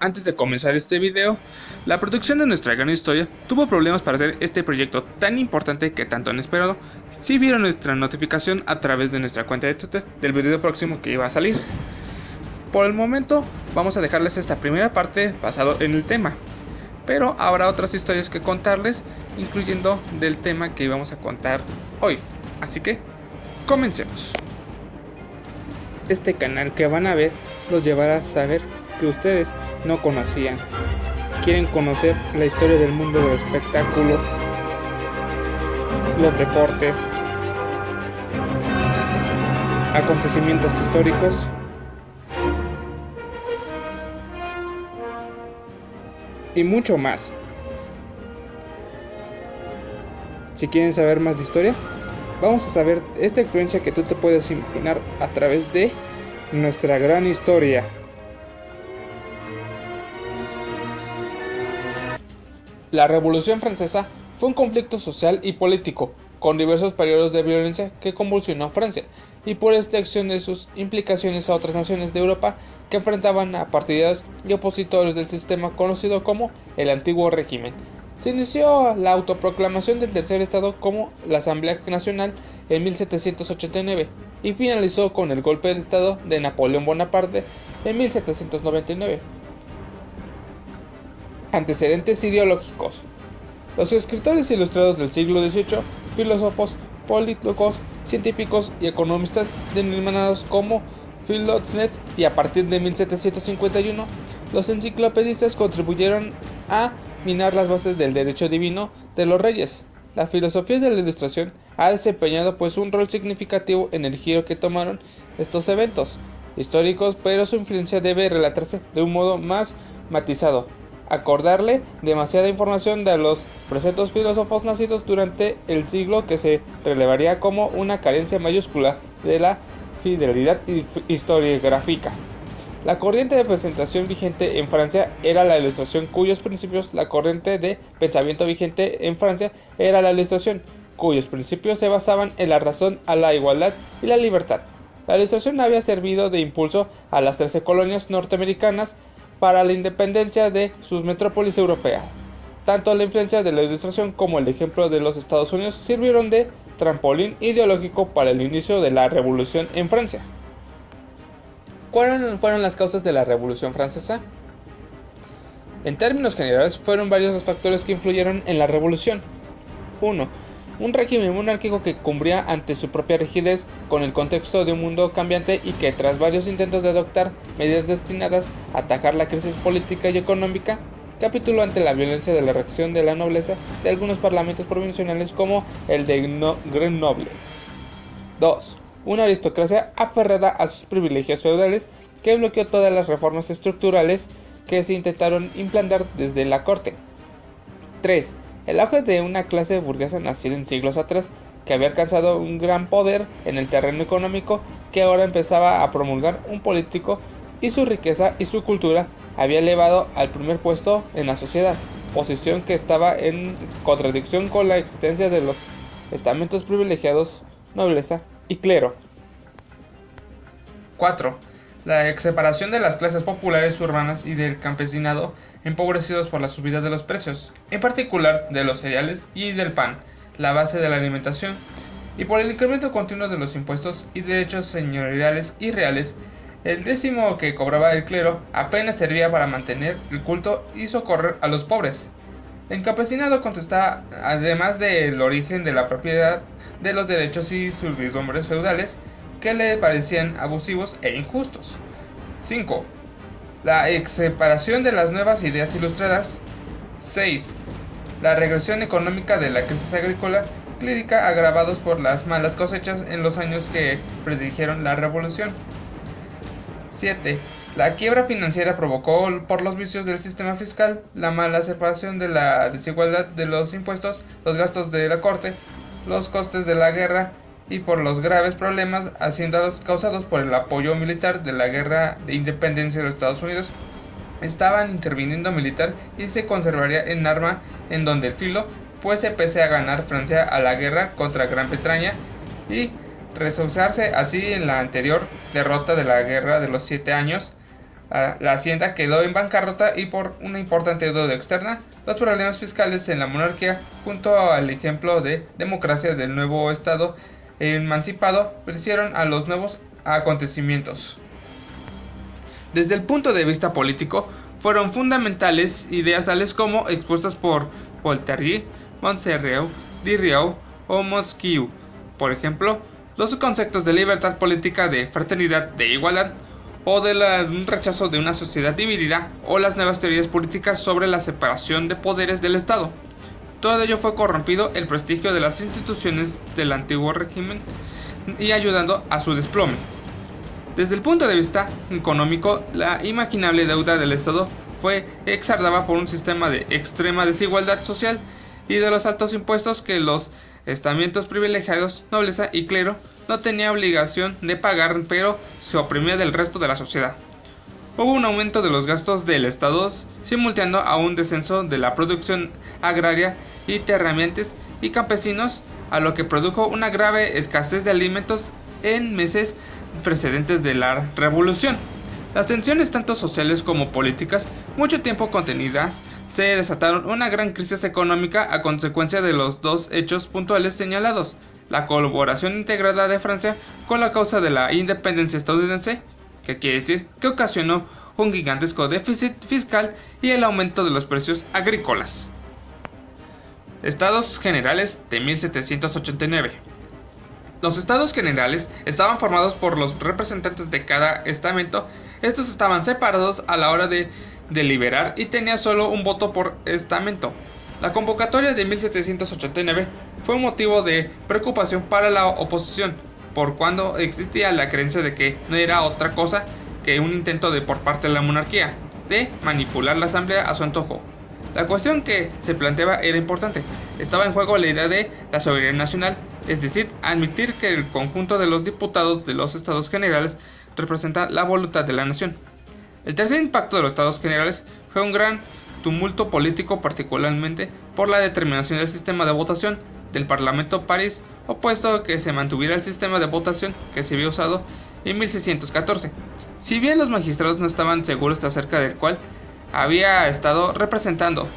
Antes de comenzar este video, la producción de nuestra gran historia tuvo problemas para hacer este proyecto tan importante que tanto han esperado. Si vieron nuestra notificación a través de nuestra cuenta de Twitter del video próximo que iba a salir. Por el momento vamos a dejarles esta primera parte basado en el tema, pero habrá otras historias que contarles, incluyendo del tema que íbamos a contar hoy. Así que comencemos. Este canal que van a ver los llevará a saber que ustedes no conocían. Quieren conocer la historia del mundo del espectáculo, los deportes, acontecimientos históricos y mucho más. Si quieren saber más de historia, vamos a saber esta experiencia que tú te puedes imaginar a través de nuestra gran historia. La Revolución Francesa fue un conflicto social y político, con diversos periodos de violencia que convulsionó Francia, y por extensión de sus implicaciones a otras naciones de Europa que enfrentaban a partidarios y opositores del sistema conocido como el Antiguo Régimen. Se inició la autoproclamación del Tercer Estado como la Asamblea Nacional en 1789 y finalizó con el golpe de Estado de Napoleón Bonaparte en 1799. Antecedentes ideológicos. Los escritores ilustrados del siglo XVIII, filósofos, políticos, científicos y economistas denominados como filósofos, y a partir de 1751, los enciclopedistas contribuyeron a minar las bases del derecho divino de los reyes. La filosofía de la Ilustración ha desempeñado pues un rol significativo en el giro que tomaron estos eventos históricos, pero su influencia debe relatarse de un modo más matizado. Acordarle demasiada información de los preceptos filósofos nacidos durante el siglo que se relevaría como una carencia mayúscula de la fidelidad historiográfica. La corriente de presentación vigente en Francia era la Ilustración, cuyos principios la corriente de pensamiento vigente en Francia era la Ilustración, cuyos principios se basaban en la razón, a la igualdad y la libertad. La Ilustración había servido de impulso a las 13 colonias norteamericanas para la independencia de sus metrópolis europeas. Tanto la influencia de la Ilustración como el ejemplo de los Estados Unidos sirvieron de trampolín ideológico para el inicio de la Revolución en Francia. ¿Cuáles fueron las causas de la Revolución Francesa? En términos generales, fueron varios los factores que influyeron en la Revolución. 1. Un régimen monárquico que cumplía ante su propia rigidez con el contexto de un mundo cambiante y que, tras varios intentos de adoptar medidas destinadas a atacar la crisis política y económica, capituló ante la violencia de la reacción de la nobleza de algunos parlamentos provinciales como el de Grenoble. 2. Una aristocracia aferrada a sus privilegios feudales que bloqueó todas las reformas estructurales que se intentaron implantar desde la corte. 3. El auge de una clase burguesa nacida en siglos atrás, que había alcanzado un gran poder en el terreno económico, que ahora empezaba a promulgar un político, y su riqueza y su cultura había elevado al primer puesto en la sociedad, posición que estaba en contradicción con la existencia de los estamentos privilegiados, nobleza y clero. 4. La separación de las clases populares urbanas y del campesinado empobrecidos por la subida de los precios, en particular de los cereales y del pan, la base de la alimentación, y por el incremento continuo de los impuestos y derechos señoriales y reales. El décimo que cobraba el clero apenas servía para mantener el culto y socorrer a los pobres. El campesinado contestaba, además del origen de la propiedad, de los derechos y servidumbres feudales que le parecían abusivos e injustos. 5. La separación de las nuevas ideas ilustradas. 6. La regresión económica de la crisis agrícola clírica agravados por las malas cosechas en los años que predijeron la revolución. 7. La quiebra financiera provocó por los vicios del sistema fiscal, la mala separación de la desigualdad de los impuestos, los gastos de la corte, los costes de la guerra y por los graves problemas hacendados causados por el apoyo militar de la guerra de independencia de los Estados Unidos. Estaban interviniendo militar y se conservaría en arma en donde el filo, pues se pese a ganar Francia a la guerra contra Gran Bretaña y resolverse así en la anterior derrota de la Guerra de los 7 Años, La hacienda quedó en bancarrota y por una importante deuda externa, los problemas fiscales en la monarquía, junto al ejemplo de democracia del nuevo estado emancipado, vencieron a los nuevos acontecimientos. Desde el punto de vista político, fueron fundamentales ideas tales como expuestas por Voltaire, Montesquieu, Diderot o Montesquieu. Por ejemplo, los conceptos de libertad política, de fraternidad, de igualdad, o un rechazo de una sociedad dividida, o las nuevas teorías políticas sobre la separación de poderes del Estado. Todo ello fue corrompido el prestigio de las instituciones del antiguo régimen y ayudando a su desplome. Desde el punto de vista económico, la inimaginable deuda del Estado fue exardada por un sistema de extrema desigualdad social y de los altos impuestos que los estamentos privilegiados, nobleza y clero no tenía obligación de pagar, pero se oprimía del resto de la sociedad. Hubo un aumento de los gastos del Estado simultáneo a un descenso de la producción agraria y terratenientes y campesinos, a lo que produjo una grave escasez de alimentos en meses precedentes de la revolución. Las tensiones tanto sociales como políticas, mucho tiempo contenidas, se desataron una gran crisis económica a consecuencia de los dos hechos puntuales señalados: la colaboración integrada de Francia con la causa de la independencia estadounidense, que quiere decir que ocasionó un gigantesco déficit fiscal, y el aumento de los precios agrícolas. Estados Generales de 1789. Los Estados Generales estaban formados por los representantes de cada estamento. Estos estaban separados a la hora de deliberar y tenía solo un voto por estamento. La convocatoria de 1789 fue un motivo de preocupación para la oposición, por cuando existía la creencia de que no era otra cosa que un intento por parte de la monarquía de manipular la asamblea a su antojo. La cuestión que se planteaba era importante. Estaba en juego la idea de la soberanía nacional, es decir, admitir que el conjunto de los diputados de los Estados Generales representa la voluntad de la nación. El tercer impacto de los Estados Generales fue un gran tumulto político, particularmente por la determinación del sistema de votación del Parlamento París, opuesto a que se mantuviera el sistema de votación que se había usado en 1614. Si bien los magistrados no estaban seguros acerca del cual había estado representando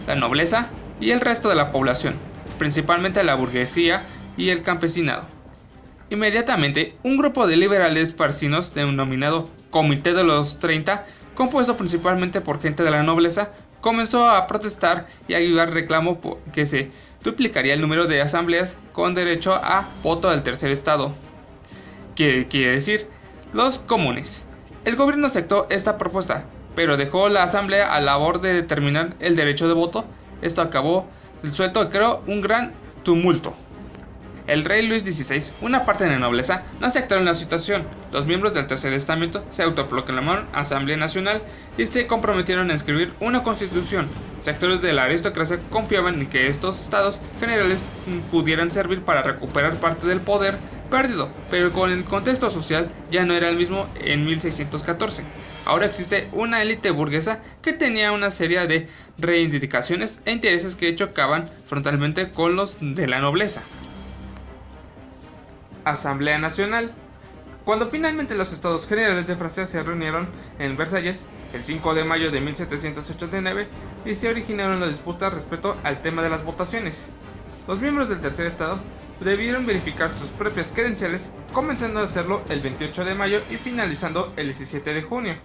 la nobleza y el resto de la población, principalmente la burguesía y el campesinado. Inmediatamente, un grupo de liberales parisinos denominado Comité de los 30, compuesto principalmente por gente de la nobleza, comenzó a protestar y a llevar reclamo que se duplicaría el número de asambleas con derecho a voto del tercer estado, que quiere decir los comunes. El gobierno aceptó esta propuesta, pero dejó la asamblea a labor de determinar el derecho de voto. Esto acabó suelto, creó un gran tumulto. El rey Luis XVI, una parte de la nobleza, no aceptaron la situación. Los miembros del tercer estamento se autoproclamaron Asamblea Nacional y se comprometieron a escribir una constitución. Sectores de la aristocracia confiaban en que estos estados generales pudieran servir para recuperar parte del poder perdido, pero con el contexto social ya no era el mismo en 1614. Ahora existe una élite burguesa que tenía una serie de reivindicaciones e intereses que chocaban frontalmente con los de la nobleza. Asamblea Nacional. Cuando finalmente los Estados Generales de Francia se reunieron en Versalles el 5 de mayo de 1789 y se originaron las disputas respecto al tema de las votaciones, los miembros del tercer estado debieron verificar sus propias credenciales, comenzando a hacerlo el 28 de mayo y finalizando el 17 de junio,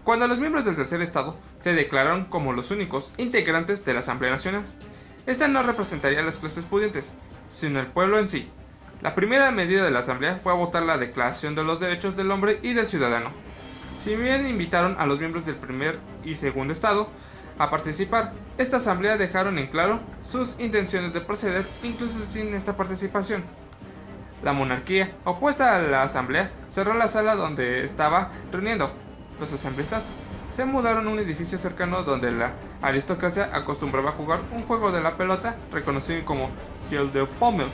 cuando los miembros del tercer estado se declararon como los únicos integrantes de la Asamblea Nacional. Esta no representaría a las clases pudientes, sino el pueblo en sí. La primera medida de la Asamblea fue a votar la Declaración de los Derechos del Hombre y del Ciudadano. Si bien invitaron a los miembros del primer y segundo estado a participar, esta asamblea dejaron en claro sus intenciones de proceder incluso sin esta participación. La monarquía, opuesta a la asamblea, cerró la sala donde estaba reuniendo. Los asambleístas se mudaron a un edificio cercano donde la aristocracia acostumbraba a jugar un juego de la pelota reconocido como Jeu de Pommel.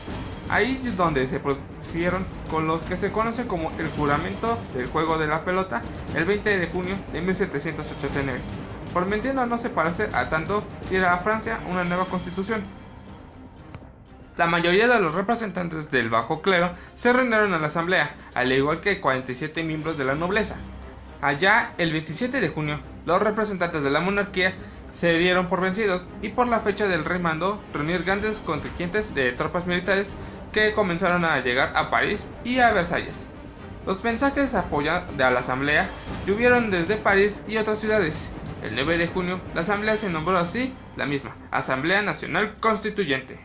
Ahí es donde se procedieron con los que se conoce como el juramento del juego de la pelota el 20 de junio de 1789, prometiendo a no separarse a tanto diera a Francia una nueva constitución. La mayoría de los representantes del bajo clero se reunieron en la asamblea, al igual que 47 miembros de la nobleza. Allá, el 27 de junio, los representantes de la monarquía se dieron por vencidos y por la fecha del rey mandó reunir grandes contingentes de tropas militares que comenzaron a llegar a París y a Versalles. Los mensajes de apoyo a la asamblea llovieron desde París y otras ciudades. El 9 de junio, la asamblea se nombró así la misma, Asamblea Nacional Constituyente.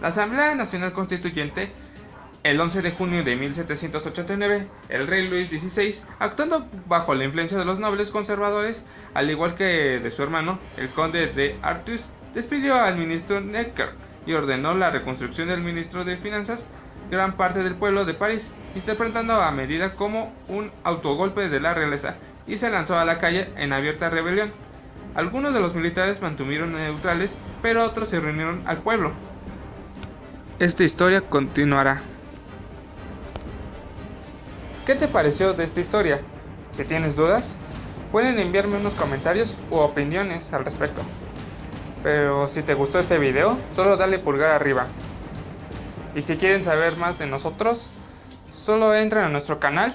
La Asamblea Nacional Constituyente, el 11 de junio de 1789, el rey Luis XVI, actuando bajo la influencia de los nobles conservadores, al igual que de su hermano, el conde de Artois, despidió al ministro Necker y ordenó la reconstrucción del ministro de Finanzas. Gran parte del pueblo de París, interpretando a medida como un autogolpe de la realeza, y se lanzó a la calle en abierta rebelión. Algunos de los militares mantuvieron neutrales, pero otros se reunieron al pueblo. Esta historia continuará. ¿Qué te pareció de esta historia? Si tienes dudas, pueden enviarme unos comentarios u opiniones al respecto. Pero si te gustó este video, solo dale pulgar arriba. Y si quieren saber más de nosotros, solo entren a nuestro canal,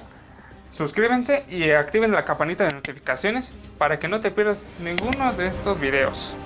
suscríbanse y activen la campanita de notificaciones para que no te pierdas ninguno de estos videos.